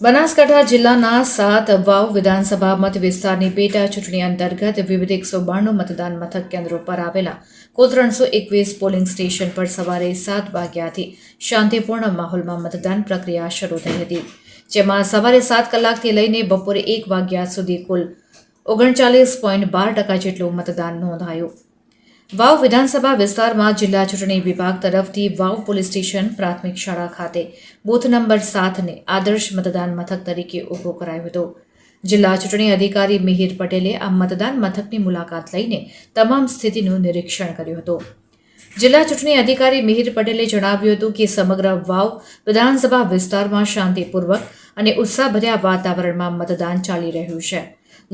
બનાસકાંઠા જિલ્લાના 7 વાવ વિધાનસભા મત વિસ્તારની પેટા ચૂંટણી અંતર્ગત વિવિધ 192 મતદાન મથક કેન્દ્રો પર આવેલા કુલ 321 પોલિંગ સ્ટેશન પર સવારે 7 વાગ્યાથી શાંતિપૂર્ણ માહોલમાં મતદાન પ્રક્રિયા શરૂ થઈ હતી, જેમાં સવારે 7 કલાકથી લઈને બપોરે 1 વાગ્યા સુધી કુલ 39.12% જેટલું મતદાન નોંધાયું. વાવ વિધાનસભા વિસ્તારમાં જિલ્લા ચૂંટણી વિભાગ તરફથી વાવ પોલીસ સ્ટેશન પ્રાથમિક શાળા ખાતે બૂથ નંબર 7ને આદર્શ મતદાન મથક તરીકે ઊભો કરાયો હતો. જિલ્લા ચૂંટણી અધિકારી મિહિર પટેલે આ મતદાન મથકની મુલાકાત લઈને તમામ સ્થિતિનું નિરીક્ષણ કર્યું હતું. જિલ્લા ચૂંટણી અધિકારી મિહિર પટેલે જણાવ્યું હતું કે સમગ્ર વાવ વિધાનસભા વિસ્તારમાં શાંતિપૂર્વક અને ઉત્સાહભર્યા વાતાવરણમાં મતદાન ચાલી રહ્યું છે.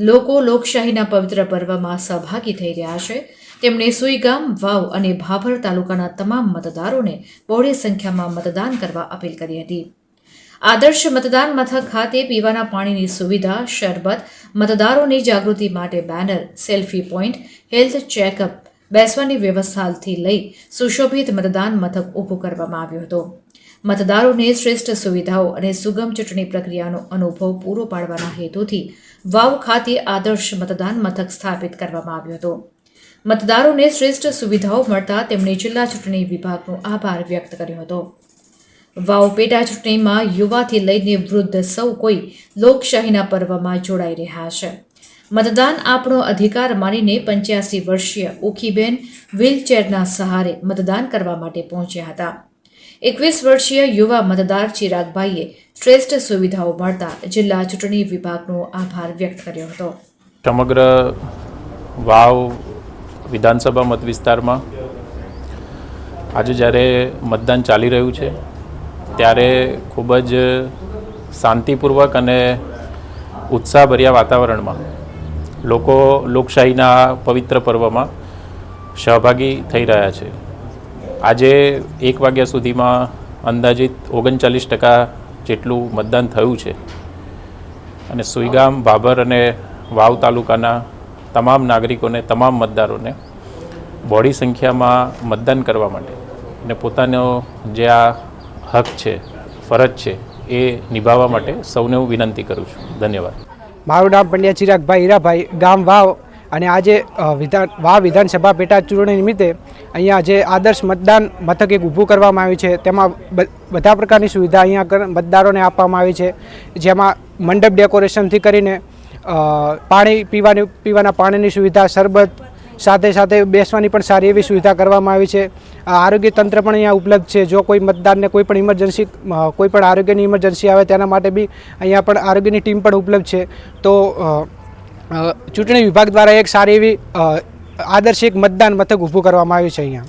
લોકો લોકશાહીના પવિત્ર પર્વમાં સહભાગી થઈ રહ્યા છે. તેમણે સુઈગામ, વાવ અને ભાભર તાલુકાના તમામ મતદારોને બહોળી સંખ્યામાં મતદાન કરવા અપીલ કરી હતી. આદર્શ મતદાન મથક ખાતે પીવાના પાણીની સુવિધા, શરબત, મતદારોની જાગૃતિ માટે banner, selfie point, health checkup, બેસવાની વ્યવસ્થાથી લઈ સુશોભિત મતદાન મથક ઊભું કરવામાં આવ્યો હતો. મતદારોને શ્રેષ્ઠ સુવિધાઓ અને સુગમ ચૂંટણી પ્રક્રિયાનો અનુભવ પૂરો પાડવાના હેતુથી વાવ ખાતે આદર્શ મતદાન મથક સ્થાપિત કરવામાં આવ્યો હતો. મતદારોને શ્રેષ્ઠ સુવિધાઓ મળતા તેમણે જિલ્લા ચૂંટણી વિભાગનો આભાર વ્યક્ત કર્યો હતો. વાવ પેટા ચૂંટણીમાં યુવાથી લઈને વૃદ્ધ સૌ કોઈ લોકશાહીના પર્વમાં જોડાઈ રહ્યા છે. મતદાન આપણો અધિકાર માનીને 85 વર્ષીય ઉખીબેન વ્હીલચેરના સહારે મતદાન કરવા માટે પહોંચ્યા હતા. 21 વર્ષીય યુવા મતદાર ચિરાગભાઈએ શ્રેષ્ઠ સુવિધાઓ મળતા જિલ્લા ચૂંટણી વિભાગનો આભાર વ્યક્ત કર્યો હતો. સમગ્ર વાવ વિધાનસભા મત વિસ્તારમાં આજે જ્યારે મતદાન ચાલી રહ્યું છે ત્યારે ખૂબ જ શાંતિપૂર્વક અને ઉત્સાહભર્યા વાતાવરણમાં લોકો લોકશાહીના પવિત્ર પર્વમાં સહભાગી થઈ રહ્યા છે. આજે 1 વાગ્યા સુધીમાં અંદાજિત 39% જેટલું મતદાન થયું છે અને સુઈગામ, ભાભર અને વાવ તાલુકાના તમામ નાગરિકોને, તમામ મતદારોને બહોળી સંખ્યામાં મતદાન કરવા માટે અને પોતાનો જે આ હક છે, ફરજ છે એ નિભાવવા માટે સૌને હું વિનંતી કરું છું. ધન્યવાદ. મારું નામ પંડ્યા ચિરાગભાઈ હીરાભાઈ, ગામ વાવ, અને આજે વાવ વિધાનસભા પેટા ચૂંટણી નિમિત્તે અહીંયા જે આદર્શ મતદાન મથક એક ઊભું કરવામાં આવ્યું છે તેમાં બધા પ્રકારની સુવિધા અહીંયા મતદારોને આપવામાં આવી છે, જેમાં મંડપ ડેકોરેશનથી કરીને પાણી પીવાના પાણીની સુવિધા, શરબત, સાથે સાથે બેસવાની પણ સારી એવી સુવિધા કરવામાં આવી છે. આરોગ્ય તંત્ર પણ અહીંયા ઉપલબ્ધ છે. જો કોઈ મતદારને કોઈ પણ ઇમરજન્સી, કોઈ પણ આરોગ્યની ઇમરજન્સી આવે તેના માટે બી અહીંયા પણ આરોગ્યની ટીમ પણ ઉપલબ્ધ છે. તો ચૂંટણી વિભાગ દ્વારા એક સારી એવી આદર્શ એક મતદાન મથક ઊભું કરવામાં આવ્યું છે અહીંયા.